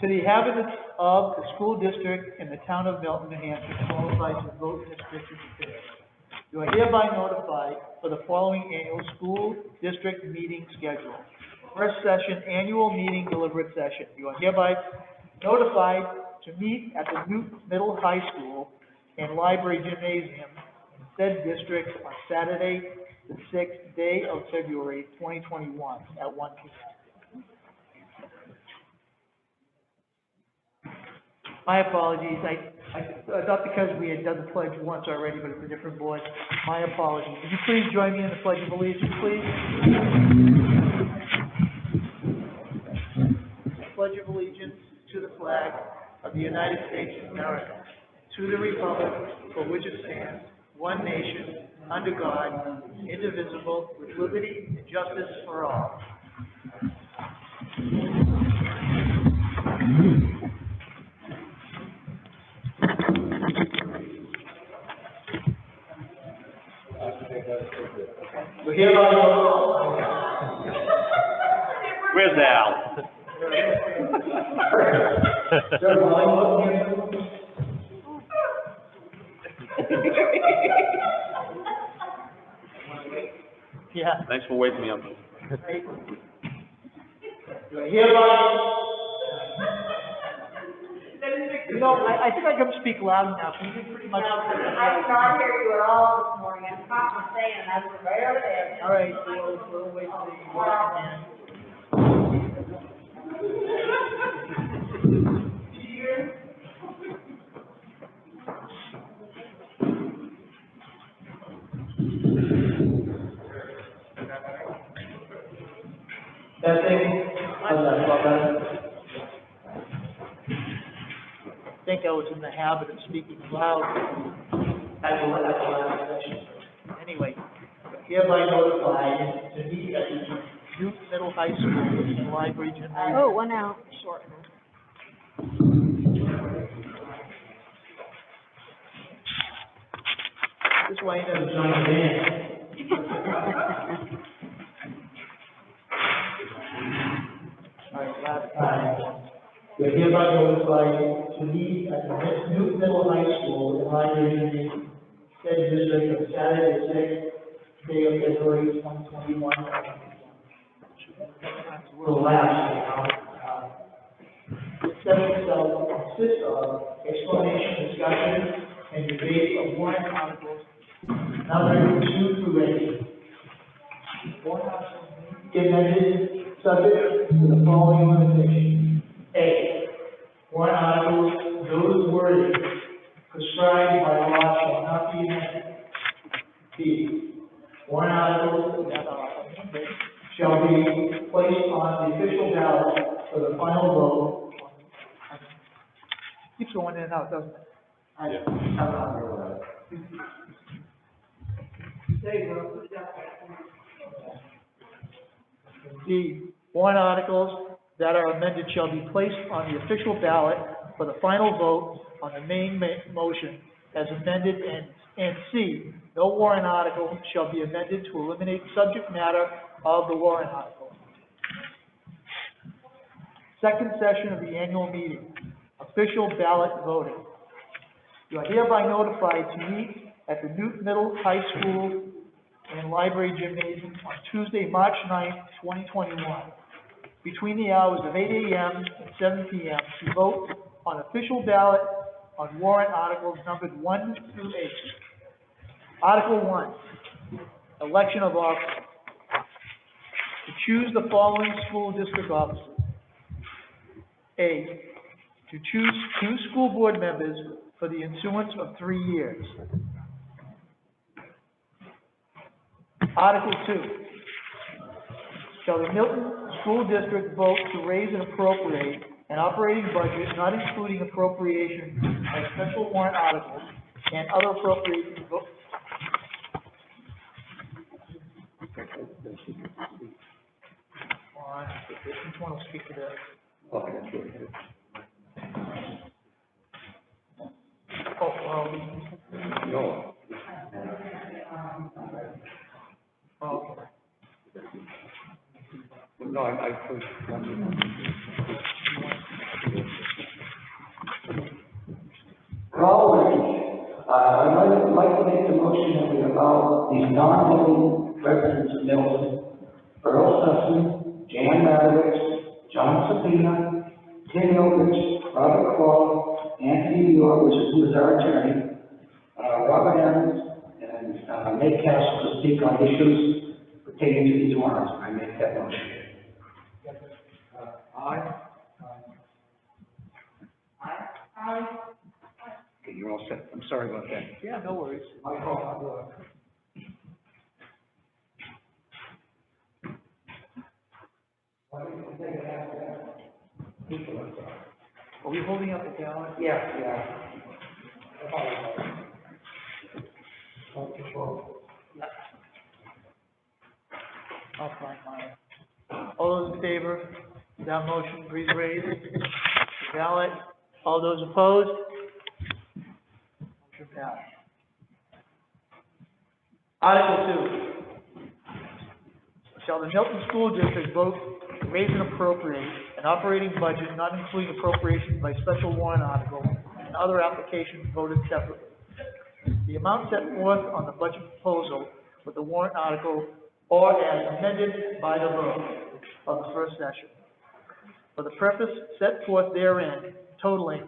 To the inhabitants of the school district in the town of Milton, New Hampshire, qualified to vote in this district affairs. You are hereby notified for the following annual school district meeting schedule. First session, annual meeting deliberative session. You are hereby notified to meet at the Newton Middle High School and Library Gymnasium in said district on Saturday, the 6th day of February, 2021, at 1 p.m. My apologies. I thought because we had done the pledge once already, but it's a different board. My apologies. Would you please join me in the Pledge of Allegiance, please? Pledge of Allegiance to the flag of the United States of America, to the republic for which it stands, one nation, under God, indivisible, with liberty and justice for all. We're here Where's Al? Yeah. Thanks for waking me up. We're hereby. You know, I think I can speak loud enough. We did pretty much. I cannot hear you at all this morning. I'm constantly saying that's where it is. All right, so we'll wait for the. Testing. I think I was in the habit of speaking loud. Anyway, hereby notified to meet at the Newton Middle High School and Library Gymnasium. Oh, 1 out. Short. This is why you never join the band. All right, last time. We're hereby notified to meet at the Newton Middle High School and Library Gymnasium, said district, on Saturday, the 6th day of February, 2021. It's a little last now. The session itself consists of explanation, discussion, and debate of warrant articles numbered 2 through 8. Warrant articles may be amended subject to the following limitations. A. Warrant articles, those worded prescribed by law shall not be amended. B. Warrant articles that are amended shall be placed on the official ballot for the final vote. Keeps going in and out, doesn't it? D. Warrant articles that are amended shall be placed on the official ballot for the final vote on the main motion as amended, and C. No warrant article shall be amended to eliminate subject matter of the warrant article. Second session of the annual meeting, official ballot voting. You are hereby notified to meet at the Newton Middle High School and Library Gymnasium on Tuesday, March 9th, 2021, between the hours of 8 a.m. and 7 p.m. to vote on official ballot on warrant articles numbered 1 through 8. Article 1, election of officers. To choose the following school district officers. A, to choose 2 school board members for the ensuance of 3 years. Article 2, shall the Milton School District vote to raise and appropriate an operating budget not including appropriation of special warrant articles and other appropriations votes? Which one will speak to this? No. Okay. No, I I'd like to make the motion that we allow these non-living residents of Milton, Earl Sussman, Jan Radowitz, John Sabina, Tim Eldridge, Robert Claw, Anthony York, who is our attorney, Robert Evans, and Nate Castle to speak on issues pertaining to these warrants. I make that motion. Aye. Okay, you're all set. I'm sorry about that. Yeah, no worries. I'll call on Are we holding up the calendar? Yeah. I'll find mine. All those in favor of that motion, please raise the ballot. All those opposed? Motion passed. Article 2. Shall the Milton School District vote to raise and appropriate an operating budget not including appropriations by special warrant article and other applications voted separately? The amount set forth on the budget proposal with the warrant article or as amended by the vote of the first session, for the purpose set forth therein, totaling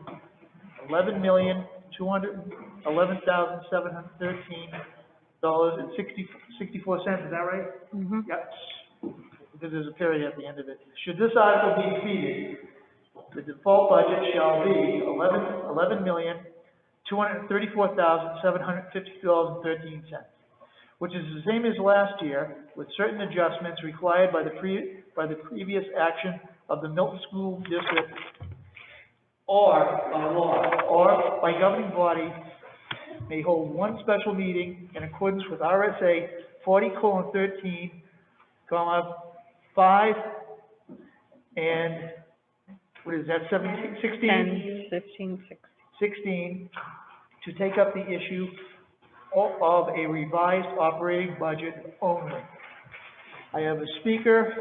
$11,211,713.64. Is that right? Mm-hmm. Yep. Because there's a period at the end of it. Should this article be defeated, the default budget shall be $11,234,750.13, which is the same as last year, with certain adjustments required by the previous action of the Milton School District or by law, or by governing body may hold one special meeting in accordance with RSA 40:13, 5, and what is that, 17, 16? 10, 15, 16, to take up the issue of a revised operating budget only. I have a speaker,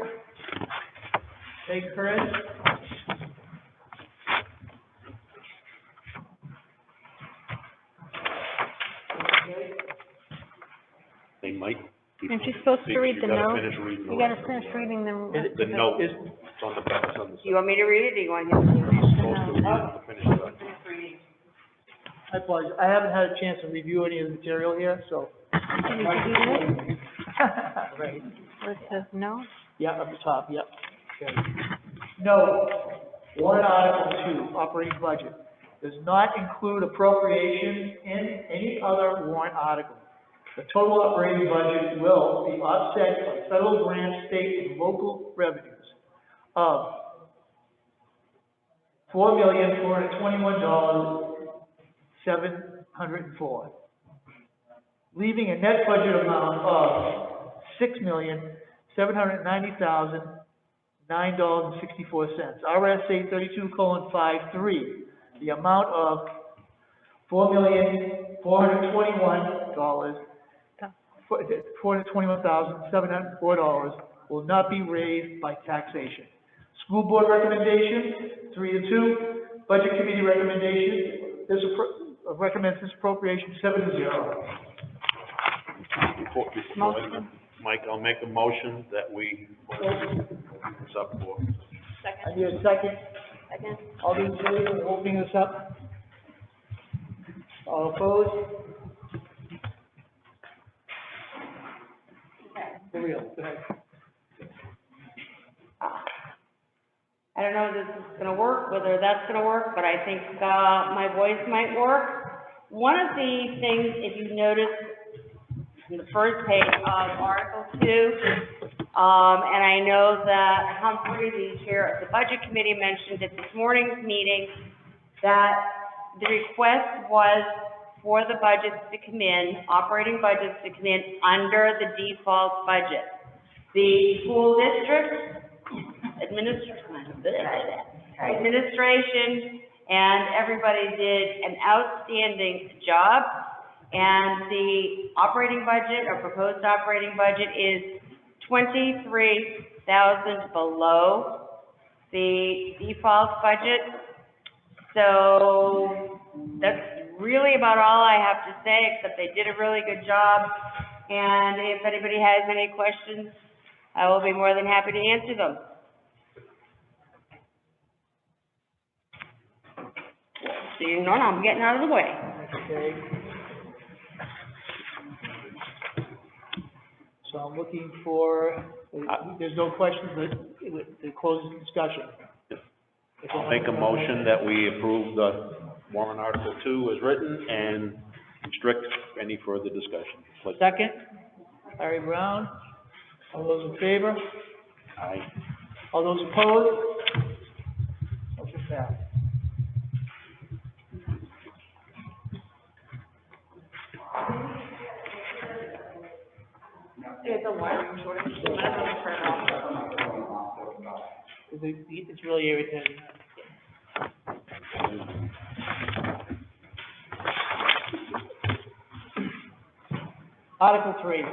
Peg Curran. Hey, Mike. Aren't you supposed to read the You gotta note? finish reading the You gotta rest. finish reading them. The note, it's on the back, it's on the. Do you want me to read it, or do you want him to read it? Supposed to read the finished document. Finish reading. I apologize, I haven't had a chance to review any of the material here, so. Can you read it? Right, Where it says no? yeah, up the top, yep. Okay. No, warrant article 2, operating budget, does not include appropriation in any other warrant article. The total operating budget will be offset by federal grants, state, and local revenues of $4,421,704, leaving a net budget amount of $6,790,009.64. RSA 32:53, the amount of $421,704 will not be raised by taxation. School board recommendation, 3-2. Budget committee recommendation, recommends this appropriation 7-0. Motion. Mike, I'll make a motion that we open this up for. I need a second. Second. All those in favor of opening this up? All opposed? For real, go ahead. I don't know if this is gonna work, whether that's gonna work, but I think, my voice might work. One of the things, if you notice, in the first page of Article 2, and I know that Humphrey, the chair of the Budget Committee, mentioned at this morning's meeting that the request was for the budgets to come in, operating budgets to come in under the default budget. The school district, administration, and everybody did an outstanding job. And the operating budget, or proposed operating budget, is $23,000 below the default budget. So that's really about all I have to say, except they did a really good job. And if anybody has any questions, I will be more than happy to answer them. Seeing none, I'm getting out of the way. Okay. So I'm looking for, there's no questions, to close the discussion. I'll make a motion that we approve the warrant article 2 as written and restrict any further discussion. Please. Second, Larry Brown. All those in favor? Aye. All those opposed? Motion passed. It's a wiring shortage. Might as well turn it off. It's really irritating. Article 3.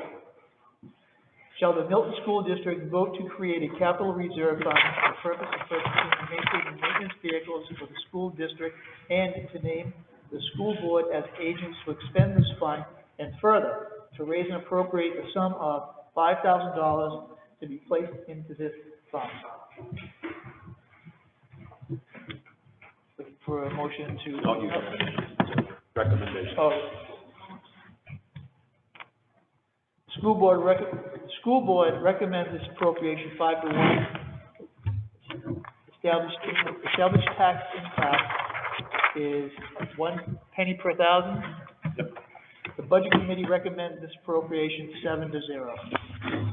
Shall the Milton School District vote to create a capital reserve fund for the purpose of purchasing and maintaining maintenance vehicles for the school district, and to name the school board as agents to expend this fund, and further, to raise and appropriate a sum of $5,000 to be placed into this fund. Looking for a motion to. No, you recommendation. Oh. School board recommends this appropriation 5-1. Established tax impact is 1 penny per thousand. Yep. The budget committee recommends this appropriation 7-0.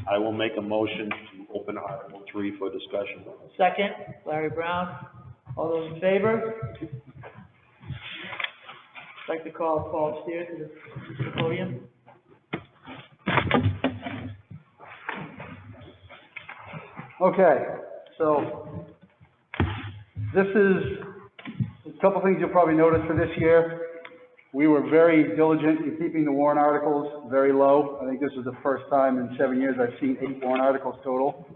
I will make a motion to open Article 3 for discussion. Second, Larry Brown. All those in favor? I'd like to call Paul Steer to the podium. Okay, so this is a couple things you'll probably notice for this year. We were very diligent in keeping the warrant articles very low. I think this is the first time in 7 years I've seen 8 warrant articles total.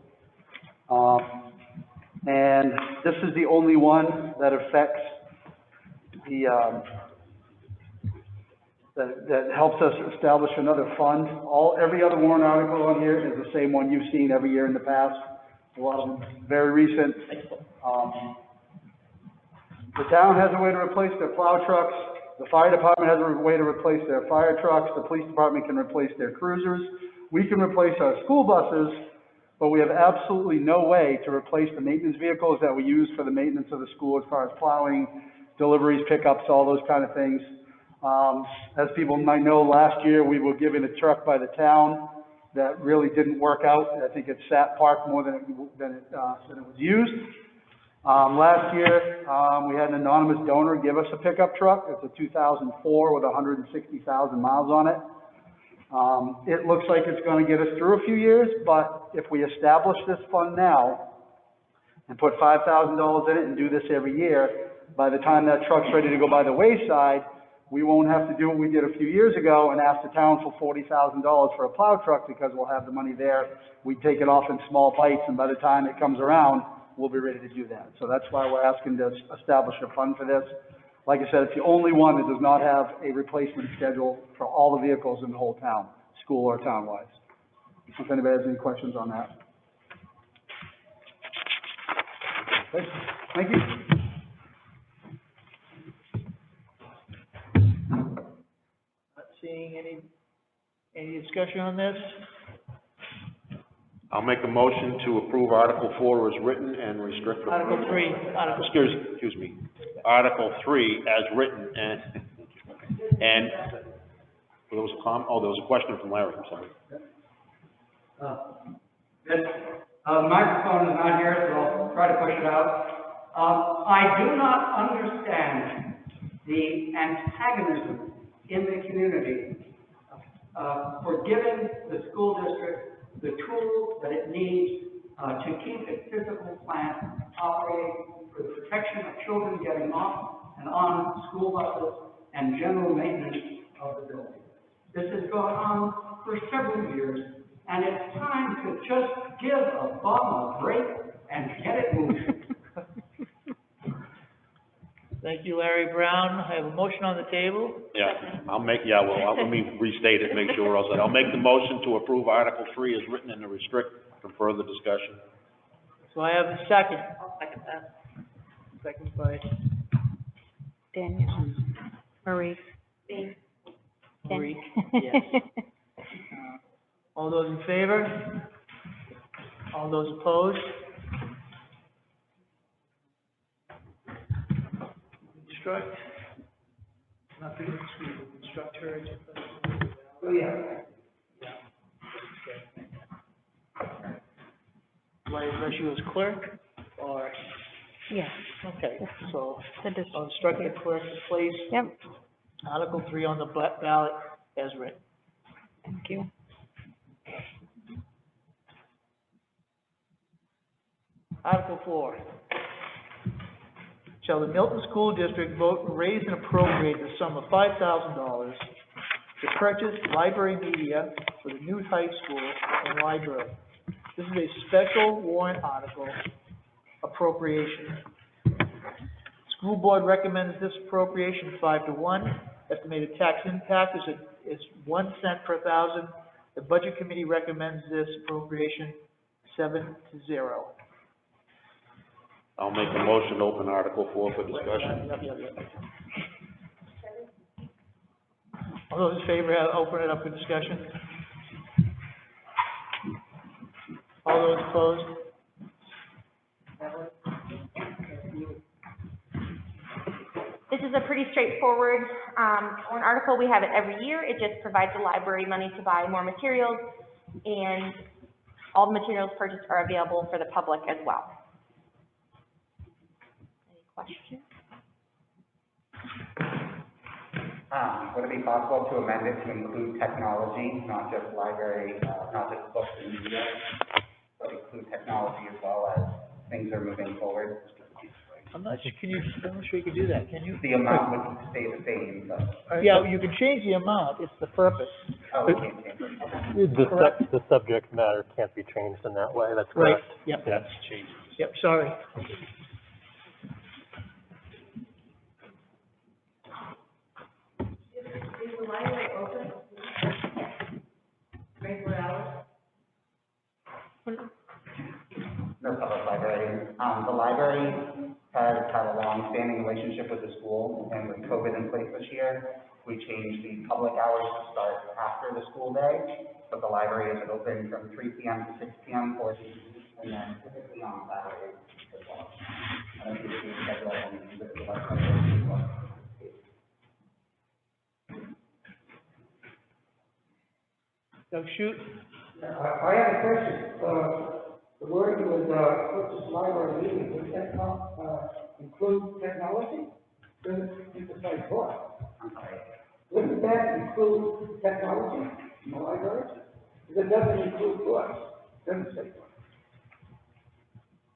And this is the only one that affects the, that helps us establish another fund. Every other warrant article on here is the same one you've seen every year in the past. A lot of them very recent. The town has a way to replace their plow trucks. The fire department has a way to replace their fire trucks. The police department can replace their cruisers. We can replace our school buses, but we have absolutely no way to replace the maintenance vehicles that we use for the maintenance of the school, as far as plowing, deliveries, pickups, all those kind of things. As people might know, last year we were given a truck by the town that really didn't work out. I think it sat parked more than it was used. Last year, we had an anonymous donor give us a pickup truck. It's a 2004 with 160,000 miles on it. It looks like it's going to get us through a few years, but if we establish this fund now and put $5,000 in it and do this every year, by the time that truck's ready to go by the wayside, we won't have to do what we did a few years ago and ask the town for $40,000 for a plow truck, because we'll have the money there. We take it off in small bites, and by the time it comes around, we'll be ready to do that. So that's why we're asking to establish a fund for this. Like I said, it's the only one that does not have a replacement schedule for all the vehicles in the whole town, school or town-wise. If anybody has any questions on that. Okay. Thank you. Not seeing any discussion on this? I'll make a motion to approve Article 4 as written and restrict. Article 3, Excuse me. Article 3 as written and there was a question from Larry, I'm sorry. The microphone is not here, so I'll try to push it out. I do not understand the antagonism in the community for giving the school district the tools that it needs to keep its physical plant operating for the protection of children getting off and on school buses and general maintenance of the building. This has gone on for several years, and it's time to just give a bum a break and get it moving. Thank you, Larry Brown. I have a motion on the table. Yeah, let me restate it, make sure we're all set. I'll make the motion to approve Article 3 as written and to restrict from further discussion. So I have a second. I'll second that. Second by Danielle, Marie. Me. Marie. Yes. All those in favor? All those opposed? Instruct, not the school, instruct her to. Oh, yeah. Whether she was clerk or, Yes, okay, so the district. I'll instruct the clerk to place Yep, Article 3 on the ballot as written. thank you. Article 4. Shall the Milton School District vote to raise and appropriate the sum of $5,000 to purchase library media for the new high school and library? This is a special warrant article appropriation. School board recommends this appropriation 5-1. Estimated tax impact is 1 cent per thousand. The budget committee recommends this appropriation 7-0. I'll make a motion to open Article 4 for discussion. Yep. All those in favor, open it up for discussion. All those opposed? This is a pretty straightforward, warrant article. We have it every year. It just provides the library money to buy more materials, and all the materials purchased are available for the public as well. Any questions? Would it be possible to amend it to include technology, not just library, not just books and media, but include technology as well as things are moving forward? I'm not sure you can do that, can you? The amount would stay the same, but, Yeah, you can change the amount, it's the purpose. we can't change it. Correct. The subject matter can't be changed in that way, that's Right, correct. yep, That's changed. yep, sorry. Is the library open? Regular hours? No public library. The library has had a long-standing relationship with the school, and with COVID in place this year, we changed the public hours to start after the school day, but the library is open from 3 p.m. to 6 p.m. 4 days a week, and then typically on Saturdays as well. And if you see the schedule on the website as well. So shoot, I have a question. The word was, purchase library media, does that not, include technology? Does it emphasize what? I'm sorry. Wouldn't that include technology in the library? Because it doesn't include books, it doesn't say books.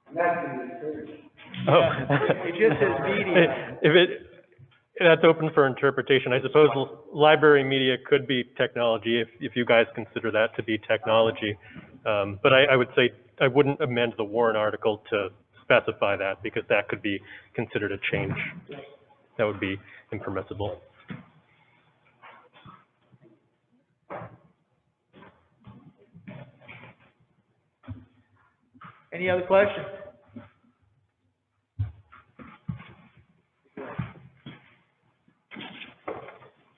And that's the encouragement. it just says media. That's open for interpretation. I suppose library media could be technology if you guys consider that to be technology. But I would say I wouldn't amend the warrant article to specify that because that could be considered a change. That would be impermissible. Any other questions?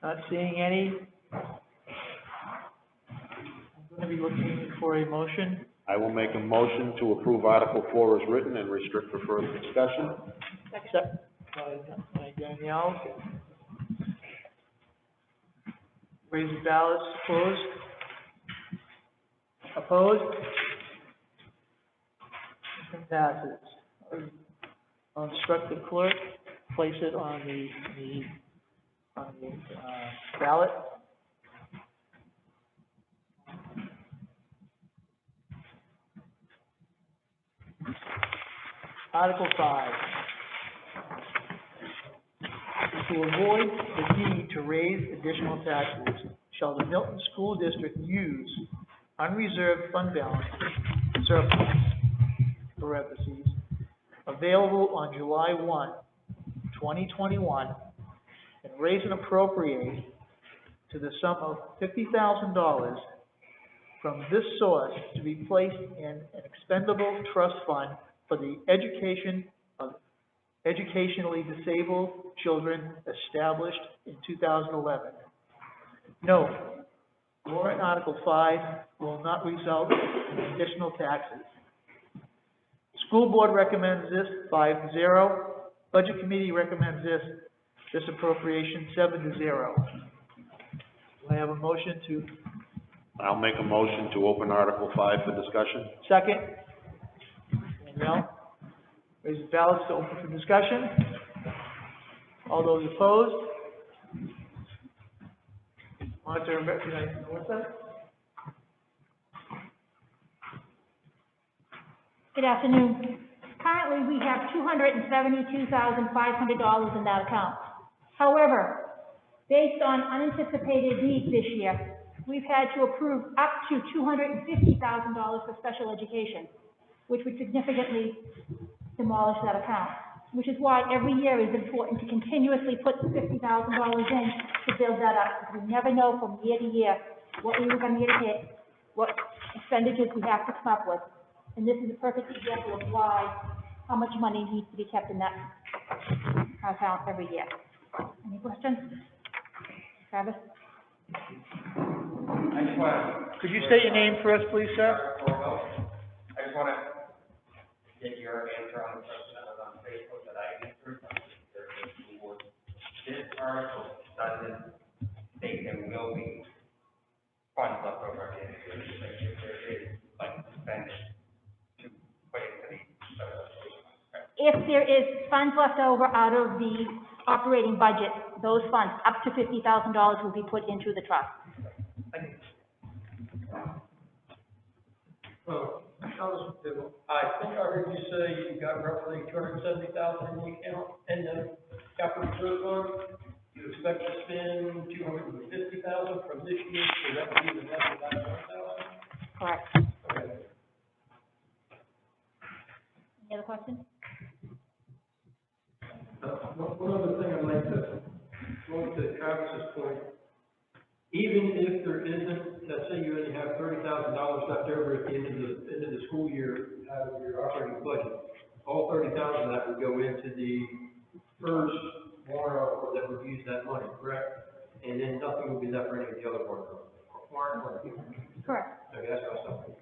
Not seeing any. I'm going to be looking for a motion. I will make a motion to approve Article 4 as written and restrict for further discussion. Second by Danielle. Raise the ballots, opposed? Opposed? Motion passes. I'll instruct the clerk, place it on the ballot. Article 5. To avoid the need to raise additional taxes, shall the Milton School District use unreserved fund balance surplus, parentheses, available on July 1, 2021, and raise and appropriate to the sum of $50,000 from this source to be placed in an expendable trust fund for the education of educationally disabled children established in 2011. Note, warrant Article 5 will not result in additional taxes. School Board recommends this 5-0. Budget Committee recommends this appropriation 7-0. Do I have a motion to, I'll make a motion to open Article 5 for discussion. second? Danielle? Raise the ballots to open for discussion. All those opposed? Monitor and recognize Melissa. Good afternoon. Currently, we have $272,500 in that account. However, based on unanticipated needs this year, we've had to approve up to $250,000 for special education, which would significantly demolish that account, which is why every year is important to continuously put $50,000 in to build that up, because we never know from year to year what we were going to hit, what expenditures we have to come up with. And this is a perfect example of why, how much money needs to be kept in that account every year. Any questions? Travis? Could you state your name for us, please, sir? I just want to get your answer on the question that was on Facebook that I answered. This article doesn't state there will be funds left over at the end of the year. If there is, like, spend to put into the, If there is funds left over out of the operating budget, those funds, up to $50,000 will be put into the trust. I think I heard you say you got roughly $270,000 in the account, in the capital reserve fund. You expect to spend $250,000 from this year, so that would be the net of about $100,000? Correct. Okay. Any other questions? One other thing I'd like to, going to Travis's point, even if there isn't, let's say you only have $30,000 left over at the end of the school year out of your operating budget, all $30,000 of that would go into the first warrant article that would use that money, correct? And then nothing will be left for any of the other warrant articles. Correct. Okay, that's what I was talking about.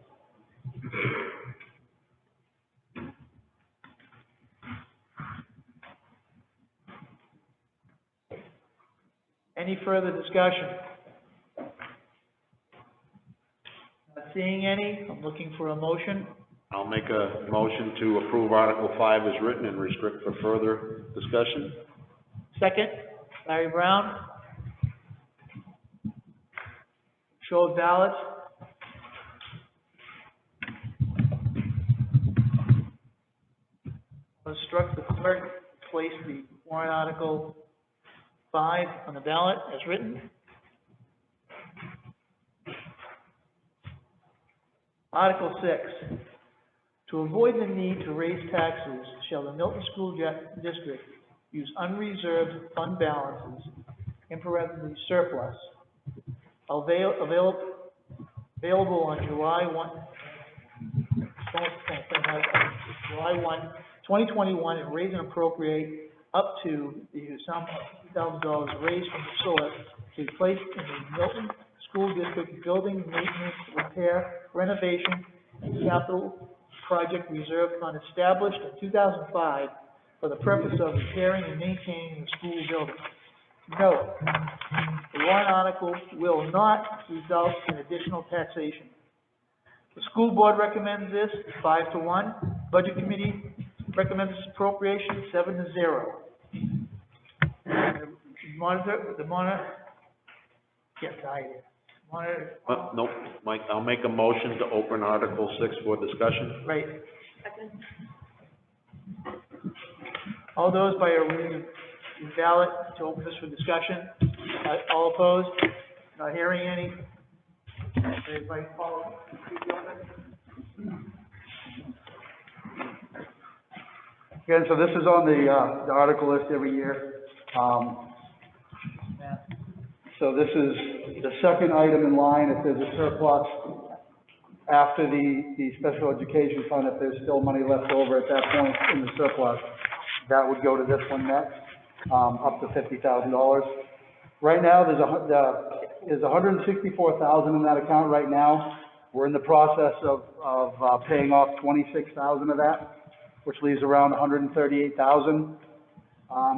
Any further discussion? Not seeing any, I'm looking for a motion. I'll make a motion to approve Article 5 as written and restrict for further discussion. Second, Larry Brown. Show of ballots. Instruct the clerk to place the warrant article 5 on the ballot as written. Article 6, to avoid the need to raise taxes, shall the Milton School District use unreserved fund balances, in parentheses surplus, available on July 1, 2021, and raise and appropriate up to the sum of $2,000 raised from the source to be placed in the Milton School District Building Maintenance, Repair, Renovation, and Capital Project Reserve Fund established in 2005 for the purpose of repairing and maintaining the school building. Note, the warrant article will not result in additional taxation. The school board recommends this 5-1. Budget committee recommends this appropriation 7-0. The monitor, get tired. Monitor, Nope, Mike, I'll make a motion to open Article 6 for discussion. right. All those by a reading of ballot to open this for discussion. All opposed? Not hearing any. Everybody follow? Again, so this is on the article list every year. So this is the second item in line. If there's a surplus after the special education fund, if there's still money left over at that point in the surplus, that would go to this one next, up to $50,000. Right now, there's $164,000 in that account right now. We're in the process of paying off $26,000 of that, which leaves around $138,000.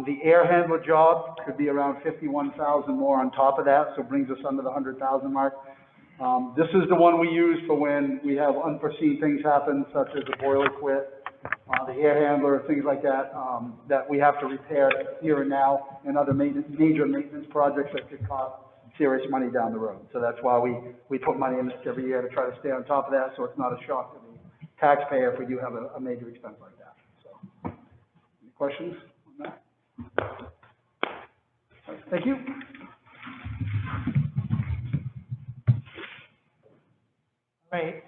The air handler job could be around $51,000 more on top of that, so it brings us under the $100,000 mark. This is the one we use for when we have unforeseen things happen, such as a boiler quit, the air handler, things like that, that we have to repair here and now, and other major maintenance projects that could cost serious money down the road. So that's why we put money in this every year to try to stay on top of that, so it's not a shock to the taxpayer if we do have a major expense like that. So, any questions on that? Thank you. All right,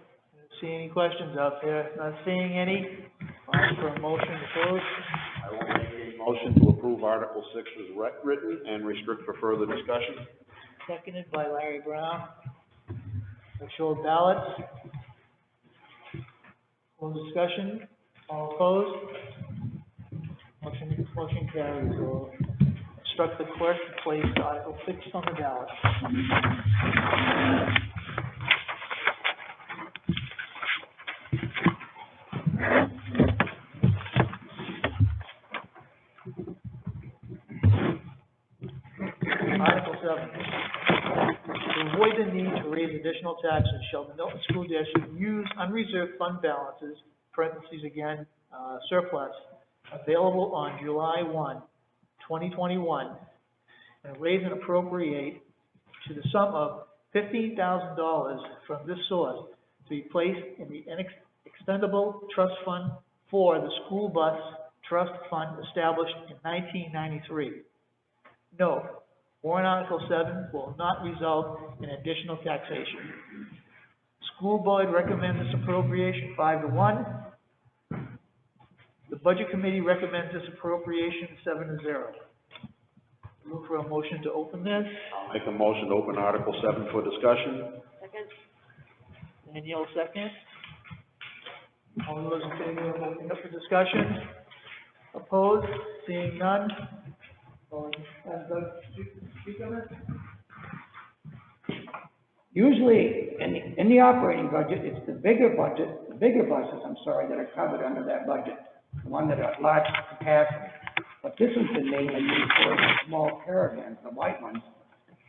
see any questions out there? Not seeing any. Ask for a motion to close. I will make a motion to approve Article 6 as written and restrict for further discussion. Seconded by Larry Brown. I show ballots. Full discussion. All opposed? Motion carries. We'll instruct the clerk to place Article 6 on the ballot. Article 7. To avoid the need to raise additional taxes, shall the Milton School District use unreserved fund balances, parentheses again, surplus, available on July 1, 2021, and raise and appropriate to the sum of $15,000 from this source to be placed in the expendable trust fund for the school bus trust fund established in 1993. Note, warrant Article 7 will not result in additional taxation. School board recommends this appropriation 5-1. The budget committee recommends this appropriation 7-0. Look for a motion to open this. I'll make a motion to open Article 7 for discussion. Second? Danielle, second. All those in favor of opening up for discussion? Opposed? Seeing none? Speak on it? Usually, in the operating budget, it's the bigger buses, that are covered under that budget, the one that are large capacity. But this has been mainly used for the small caravans, the white ones,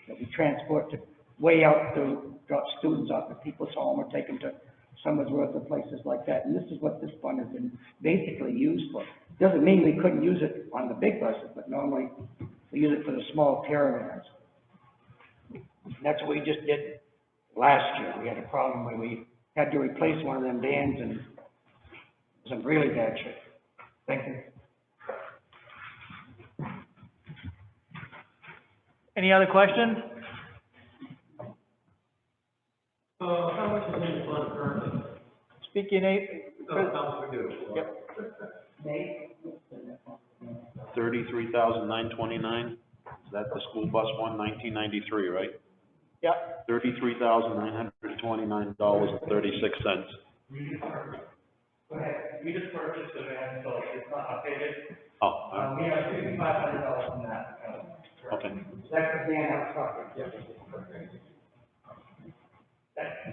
that we transport to way out to drop students off at people's home or take them to Somersworth or places like that. And this is what this fund has been basically used for. Doesn't mean we couldn't use it on the big buses, but normally we use it for the small caravans. And that's what we just did last year. We had a problem where we had to replace one of them vans and it was in really bad shape. Thank you. Any other questions? How much is in the fund currently? Speak your name. How much we do? Yep. $33,929. Is that the school bus one, 1993, right? Yep. $33,929.36. We just purchased the van, so it's not updated. Oh, We have $5,500 in that. okay. That's the van I'm talking.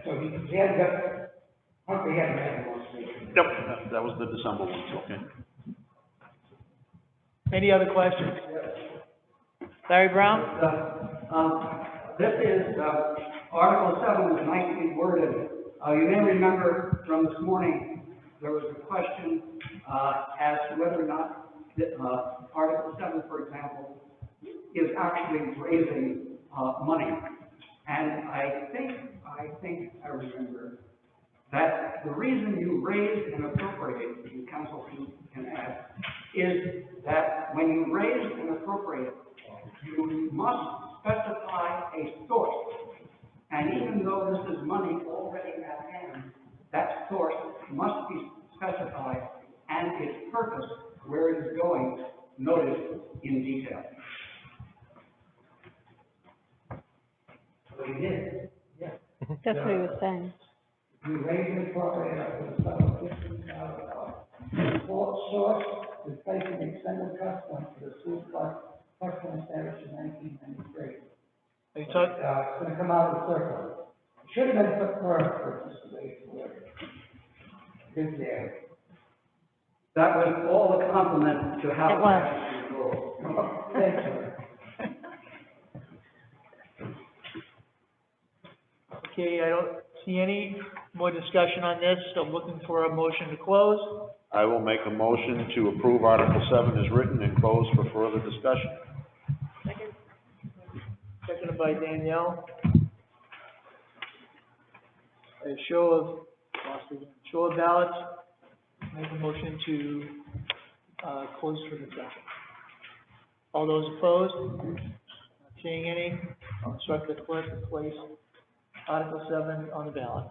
So he had got, hopefully he had more space. Yep, that was the December one, okay. Any other questions? Larry Brown? This is, Article 7 is nicely worded. You may remember from this morning, there was a question, as to whether or not, Article 7, for example, is actually raising, money. And I think I remember that the reason you raise and appropriate, the council can add, is that when you raise and appropriate, you must specify a source. And even though this is money already at hand, that source must be specified and its purpose where it is going, noticed in detail. What he did, yeah. That's what he was saying. We raised the appropriate up to the sum of $15,000. The source is placing a single trust fund for the school trust fund established in 1993. Are you talking, It's gonna come out of the surplus. It should have been put first, but just the way it's worded. Good there. That was all a compliment to how It was. fast you go. Thank you. okay, I don't see any more discussion on this, so I'm looking for a motion to close. I will make a motion to approve Article 7 as written and close for further discussion. Seconded by Danielle. A show of ballots, make a motion to, close for discussion. All those opposed? Not seeing any, I'll instruct the clerk to place Article 7 on the ballot.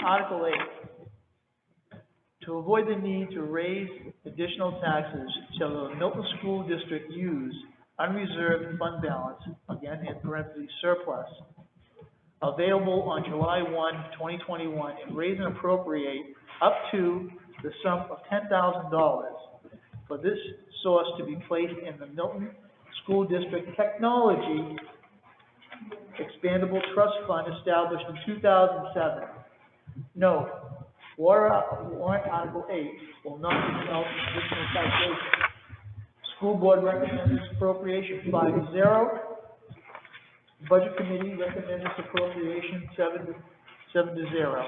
Article 8. To avoid the need to raise additional taxes, shall the Milton School District use unreserved fund balance, again in parentheses surplus, available on July 1, 2021, and raise and appropriate up to the sum of $10,000 for this source to be placed in the Milton School District Technology Expandable Trust Fund established in 2007. Note, warrant Article 8 will not result in additional taxation. School Board recommends this appropriation 5-0. Budget Committee recommends this appropriation 7-0.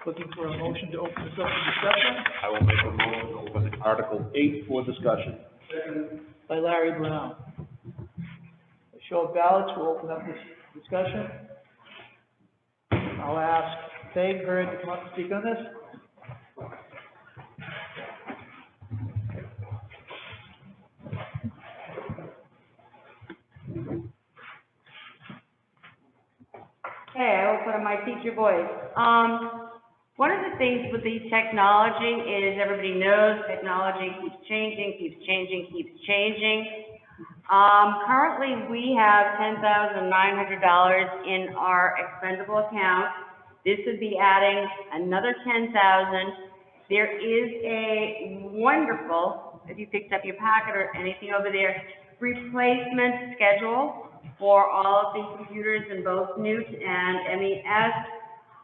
Looking for a motion to open this up for discussion I will make a motion to open Article 8 for discussion. by Larry Brown. A show of ballots will open up this discussion. I'll ask Peg Bird to come up and speak on this. Okay, I will put on my teacher voice. One of the things with the technology is everybody knows technology keeps changing. Currently, we have $10,900 in our expendable account. This would be adding another $10,000. There is a wonderful, if you picked up your packet or anything over there, replacement schedule for all of the computers in both Newt and MES.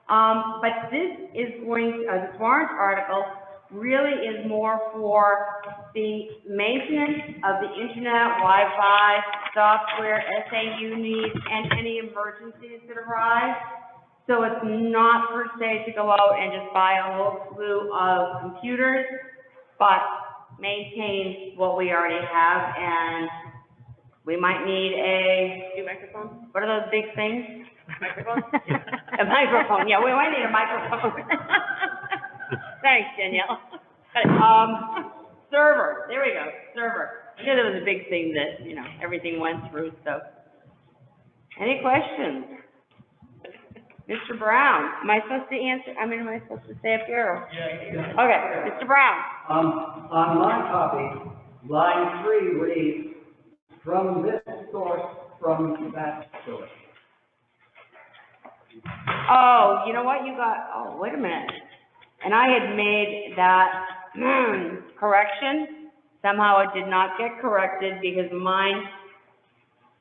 But this is this warrant article really is more for the maintenance of the internet, Wi-Fi, software, SAU needs, and any emergencies that arise. So it's not per se to go out and just buy a whole slew of computers, but maintain what we already have, and we might need a microphone. What are those big things? Microphone? A microphone, yeah, we might need a microphone. Thanks, Danielle. Server, there we go, server. I knew that was a big thing that, everything went through, so. Any questions? Mr. Brown, am I supposed to answer, am I supposed to stay up here? Yeah. Okay, Mr. Brown. On my copy, line 3 reads, from this source, from that source. Oh, you know what, wait a minute. And I had made that, correction. Somehow it did not get corrected because mine,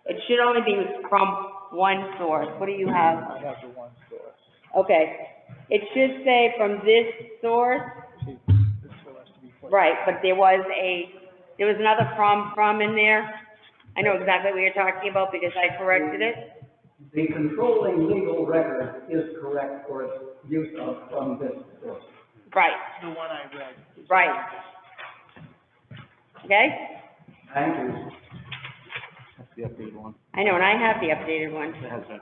it should only be from one source. What do you have? I have the one source. Okay. It should say from this source. See, this still has to be placed. Right, but there was another from in there. I know exactly what you're talking about because I corrected it. The controlling legal record is correct for its use of from this source. Right, The one I read. right. Okay? Thank you. That's the updated one. I know, and I have the updated one. It has that.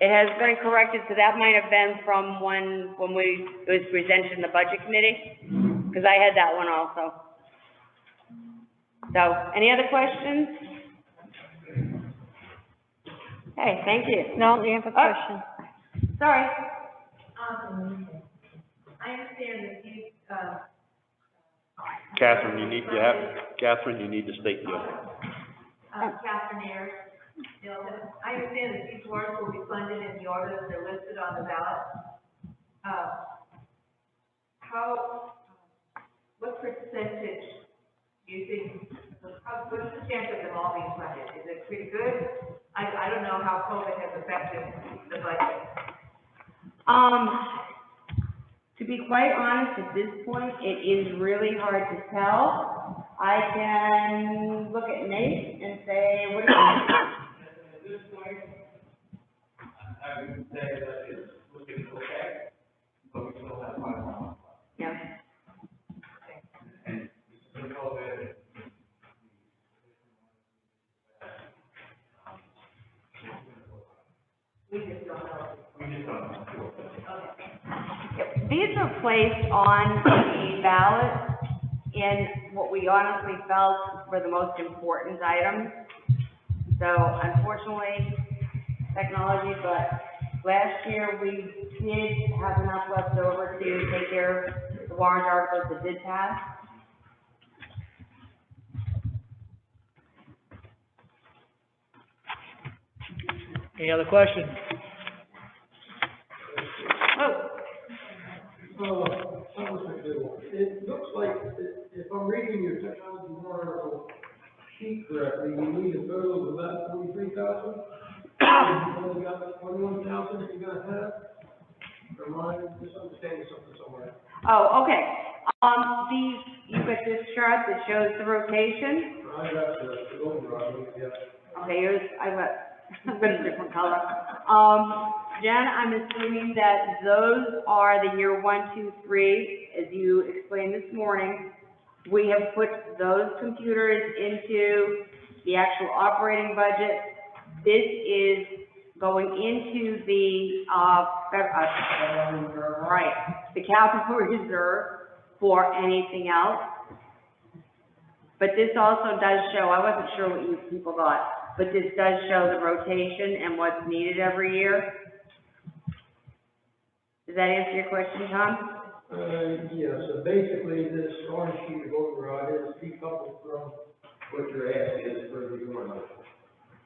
It has been corrected, so that might have been from when it was presented in the budget committee, because I had that one also. So, any other questions? Okay, thank you. No, you have a question. Sorry. Catherine, Catherine, you need to state your, Catherine Ayers. You know, I understand that these warrants will be funded in the order that they're listed on the ballot. What percentage do you think, what's the chance of them all being funded? Is it pretty good? I don't know how COVID has affected the budget. To be quite honest, at this point, it is really hard to tell. I can look at Nate and say, what do you think? At this point, I would say that it's looking okay, but we still have 5 months. Yeah. And we still COVID. We just don't know. These are placed on the ballot in what we honestly felt were the most important items. So unfortunately, technology, but last year we did have enough left over to take care of the warrant articles that did pass. Any other questions? It looks like, if I'm reading your technology warrant article sheet correctly, you need a total of about 43,000. You've only got 21,000 that you're gonna have. Or am I misunderstanding something somewhere? Oh, okay. You got this chart that shows the rotation. I got the override, yeah. Okay, I've got a different color. Jen, I'm assuming that those are the year 1, 2, 3, as you explained this morning. We have put those computers into the actual operating budget. This is going into the, the capital reserve for anything else. But this also does show, I wasn't sure what you people got, but this does show the rotation and what's needed every year. Does that answer your question, Tom? Yeah, so basically this orange sheet of override is decoupled from what you're asking is for the warrant.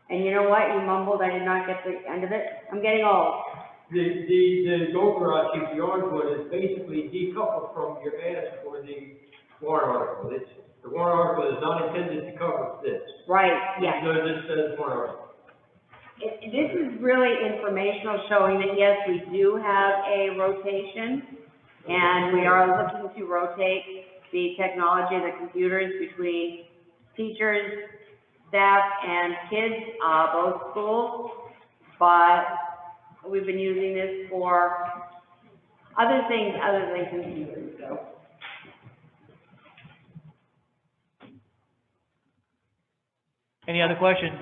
And you know what? You mumbled, I did not get the end of it. I'm getting old. The override sheet, the orange one, is basically decoupled from your ask for the warrant article. The warrant article is not intended to cover this. Right, yes. So this says warrant article. This is really informational, showing that yes, we do have a rotation, and we are looking to rotate the technology, the computers between teachers, staff, and kids, both schools. But we've been using this for other things other than computers, so. Any other questions?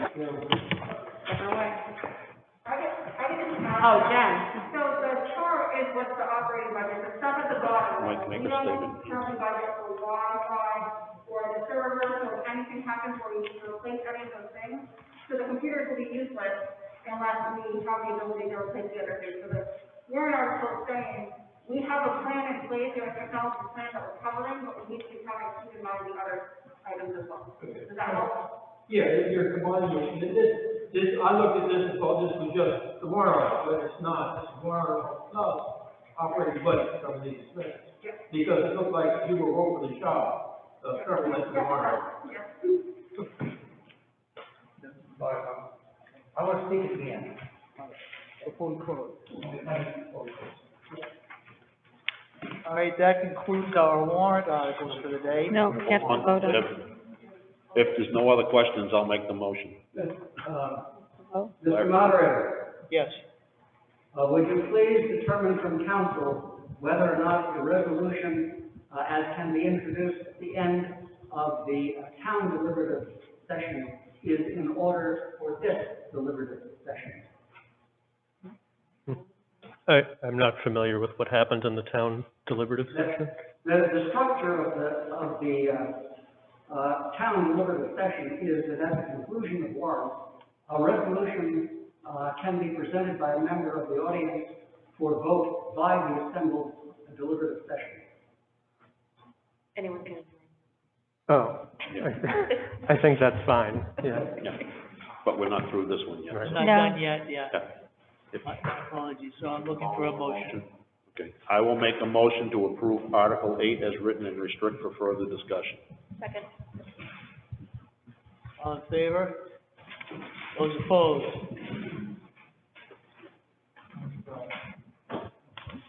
Oh, Jen. So the chart is what's the operating budget, the stuff at the bottom. Mike, make a We don't statement. currently budget for Wi-Fi, or the server, so if anything happens where we need to replace any of those things, so the computers will be useless unless we have the ability to replace the other things. So the warrant article is saying, we have a plan in place, there's a technology plan that we're covering, but we need to kind of keep in mind the other items as well. Does that help? Yeah, if you're combining, this, I looked at this and thought this was just the warrant article, but it's not. This is warrant article plus operating budget from these things. Because it looked like you were over the shop of covering this warrant article. I want to speak again. Before we close. All right, that concludes our warrant articles for the day. No, we have to vote on it. If there's no other questions, I'll make the motion. Mr. Moderator, Yes. would you please determine from council whether or not the resolution, as can be introduced at the end of the town deliberative session, is in order for this deliberative session? I'm not familiar with what happened in the town deliberative session. The structure of the town deliberative session is that at the conclusion of warrants, a resolution can be presented by a member of the audience for vote by the assembled deliberative session. Anyone can. Oh, I think that's fine, yeah. Yeah, but we're not through this one yet. Right. Not No. done yet, yeah. Yeah. If- My apologies, so I'm looking for a motion. Okay, I will make a motion to approve Article 8 as written and restrict for further discussion. Second. All in favor? Those opposed?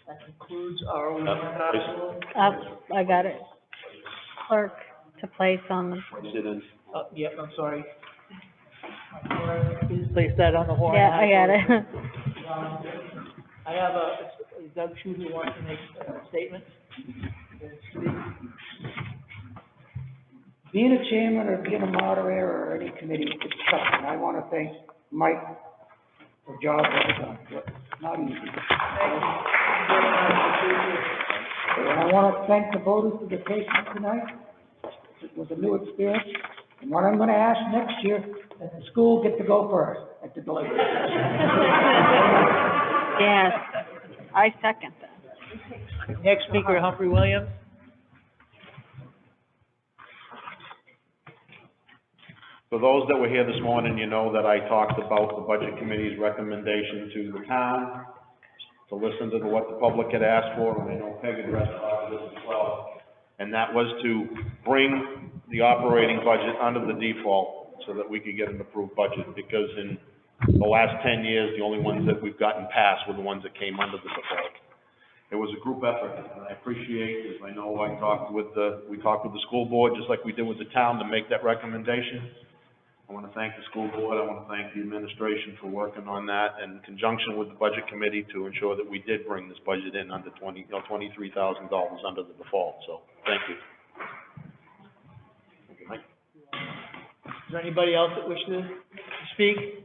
That concludes our warrant article. I got it. Clerk to place on the, Place it in. Yep, I'm sorry. Please place that on the warrant. yeah, I got it. I have Doug Schuster wants to make a statement. Being a chairman or being a moderator or any committee, it's tough, and I want to thank Mike for the job that he's done. It's not easy. And I want to thank the voters for the patience tonight. It was a new experience. And what I'm going to ask next year, that the school get to go first at the deliberative. Yes, I second that. Next speaker, Humphrey Williams. For those that were here this morning, you know that I talked about the Budget Committee's recommendation to the town to listen to what the public had asked for, and I know Peg addressed part of this as well. And that was to bring the operating budget under the default so that we could get an approved budget, because in the last 10 years, the only ones that we've gotten passed were the ones that came under the default. It was a group effort, and I appreciate, as I know we talked with the school board, just like we did with the town, to make that recommendation. I want to thank the school board, I want to thank the administration for working on that in conjunction with the budget committee to ensure that we did bring this budget in under $23,000 under the default, so, thank you. Is there anybody else that wishes to speak?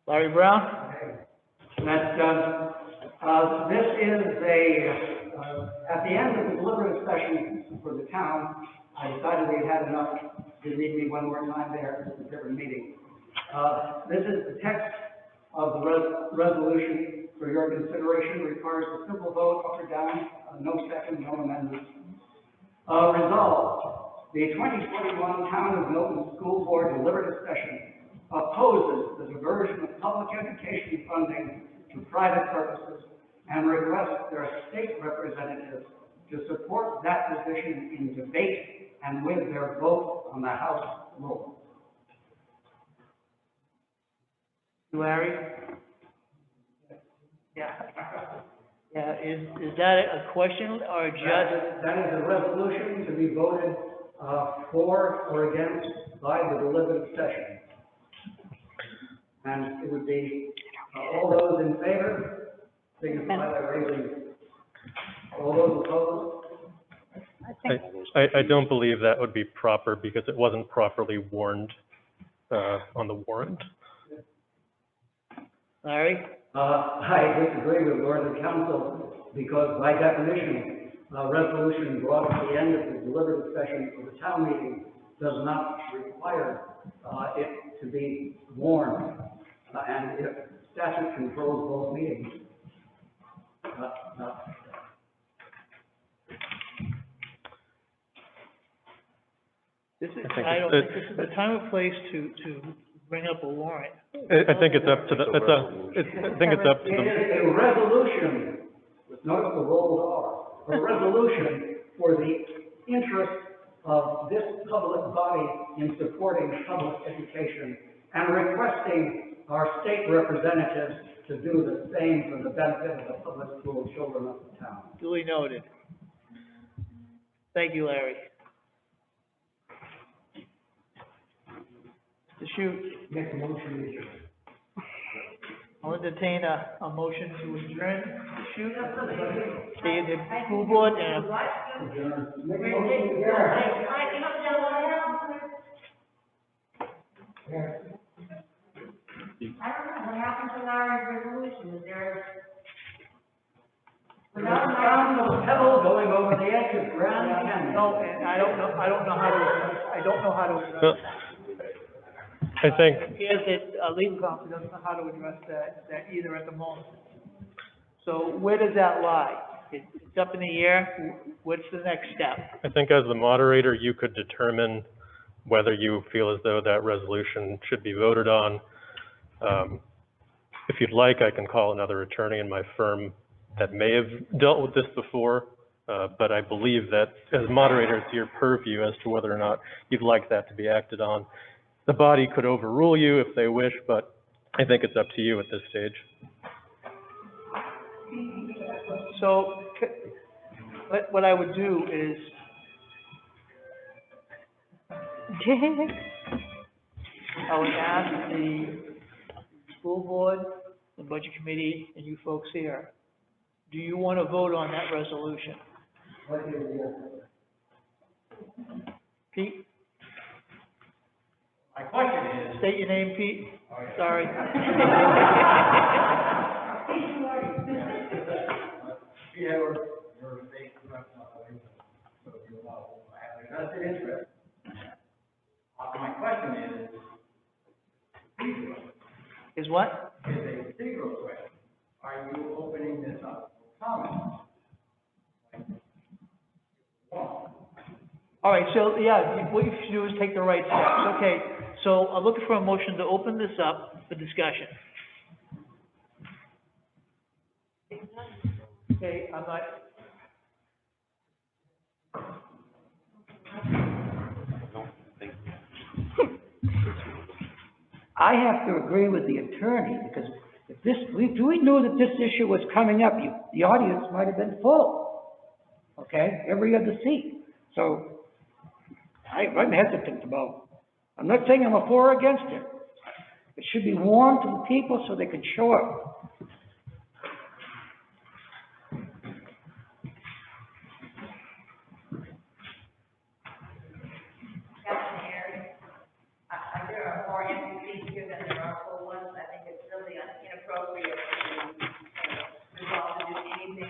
Larry Brown? That's done. This is at the end of the deliberative session for the town, I decided we had enough to meet me one more time there, it's a different meeting. This is the text of the resolution for your consideration, requires a simple vote up or down, no second, no amendments. Resolved, the 2021 Town of Milton School Board deliberative session opposes the diversion of public education funding to private purposes and requests their state representatives to support that position in debate and with their vote on the House floor. Larry? Yeah. Yeah, is that a question or just? That is a resolution to be voted for or against by the deliberative session. And it would be, all those in favor, signify by raising. All those opposed? I don't believe that would be proper because it wasn't properly warned, on the warrant. Larry? I disagree with Lord and Council because by definition, a resolution brought at the end of the deliberative session of the town meeting does not require it to be warned. And if statute controls both meetings. I don't think this is the time or place to bring up a warrant. I think it's up to the, I think it's up to the. A resolution, notice the rolled R, a resolution for the interest of this public body in supporting public education and requesting our state representatives to do the same for the benefit of the public school children of the town. Duly noted. Thank you, Larry. Mr. Shute, Make a motion. I'll entertain a motion to adjourn. Mr. Shute, the school board and. Make a motion to adjourn. I don't know, what happened to Larry's resolution, is there? There was a sound of a pebble going over the edge of Grand Canyon. No, and I don't know how to address that. I think, It appears that, legal counsel doesn't know how to address that either at the moment. So where does that lie? It's up in the air. What's the next step? I think as the moderator, you could determine whether you feel as though that resolution should be voted on. If you'd like, I can call another attorney in my firm that may have dealt with this before, but I believe that as moderator, it's your purview as to whether or not you'd like that to be acted on. The body could overrule you if they wish, but I think it's up to you at this stage. So, what I would do is, I would ask the school board, the budget committee, and you folks here, do you want to vote on that resolution? Pete? My question is. State your name, Pete. Sorry. You're a state professional, so you know, I have a vested interest. My question Is what? is a procedural question. Are you opening this up for comments? All right, so, yeah, what you should do is take the right steps. Okay, so I'm looking for a motion to open this up for discussion. Okay, I'm not, I have to agree with the attorney, because if this, we knew that this issue was coming up, the audience might have been full, okay, every other seat. So, I'm hesitant about, I'm not saying I'm for or against it. It should be warned to the people so they can show up. There are more empty seats here than there are full ones. I think it's really inappropriate to resolve to do anything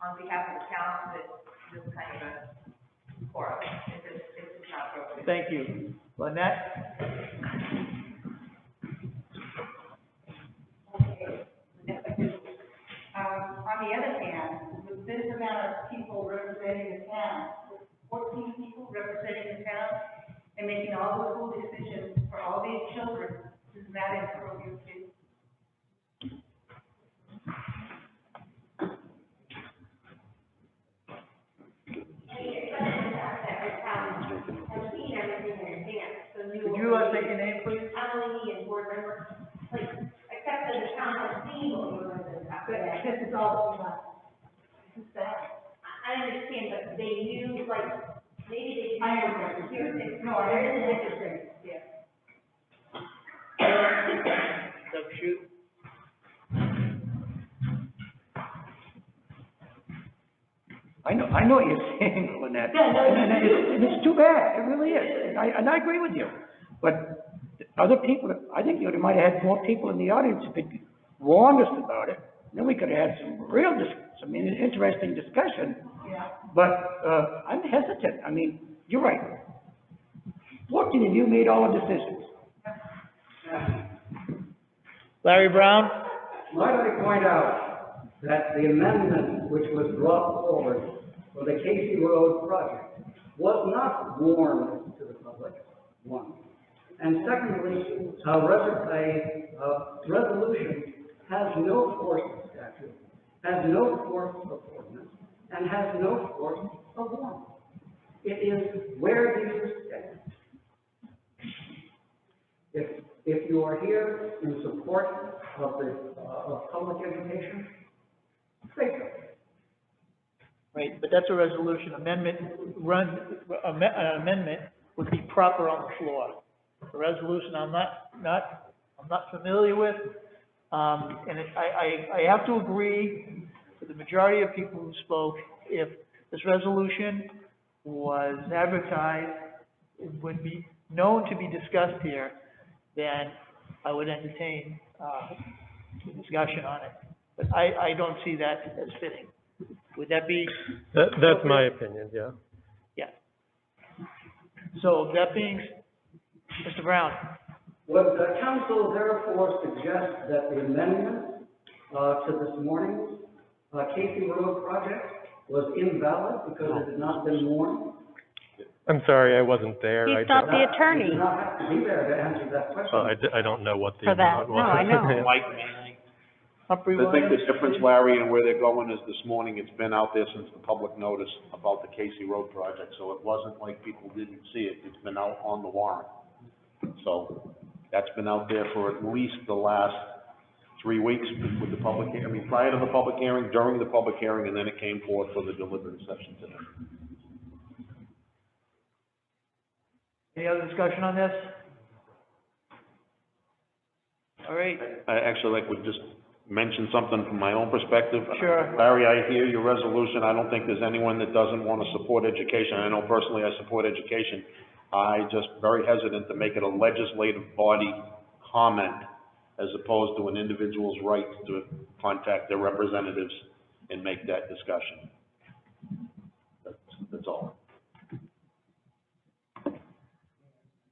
on behalf of the town with this kind of a forum. It's just not appropriate. thank you. Lynette? On the other hand, with this amount of people representing the town, 14 people representing the town, and making all the school decisions for all these children, isn't that inappropriate too? Could you, take your name, please? This is all, I understand, but they knew, like, maybe they didn't. I understand. Hear things. No, I understand. Yeah. So, shoot. I know what you're saying, Lynette. Yeah, no, And it's too bad, it really is, and I agree with you. But other people, I think you might have had more people in the audience if they'd warned us about it. Then we could have had some interesting discussion. Yeah. But, I'm hesitant, I mean, you're right. 14 of you made all the decisions. Larry Brown? Might I point out that the amendment which was brought forward for the Casey Road project was not warned to the public, one. And secondly, a resolution has no force of statute, has no force of ordinance, and has no force of warrant. It is where these stand. If you are here in support of public education, say so. Right, but that's a resolution. An amendment would be proper on the floor. A resolution I'm not familiar with, and I have to agree with the majority of people who spoke. If this resolution was advertised, it would be known to be discussed here, then I would entertain, discussion on it. But I don't see that as fitting. Would that be? That's my opinion, yeah. Yeah. So that being, Mr. Brown? Would the council therefore suggest that the amendment to this morning's Casey Road project was invalid because it had not been warned? I'm sorry, I wasn't there. I He's not don't, the attorney. You do not have to be there to answer that question. well, I don't know what the For that. amount was. No, I know. Mike, Humphrey I think Williams? the difference, Larry, and where they're going is this morning, it's been out there since the public notice about the Casey Road project, so it wasn't like people didn't see it, it's been out on the warrant. So, that's been out there for at least the last 3 weeks with the public, I mean, prior to the public hearing, during the public hearing, and then it came forward for the deliberative session today. Any other discussion on this? All right, I actually like would just mention something from my own perspective. Sure. Larry, I hear your resolution. I don't think there's anyone that doesn't want to support education. I know personally I support education. I just very hesitant to make it a legislative body comment as opposed to an individual's right to contact their representatives and make that discussion. That's all.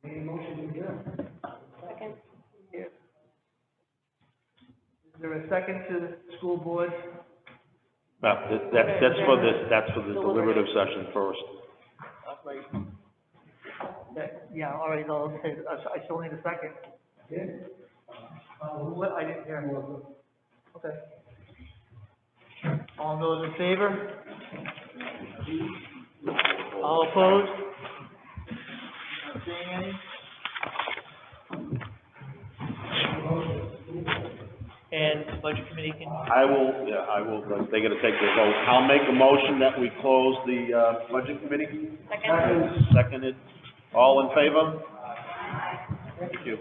any motion to adjourn? Second. Is there a second to the school board? Well, that's for the deliberative session first. Yeah, all right, I still need a second. I didn't hear. Okay. All those in favor? All opposed? Not seeing any? And the budget committee can, I will, they gotta take their vote. I'll make a motion that we close the, budget committee. Second. Seconded. All in favor? Thank you.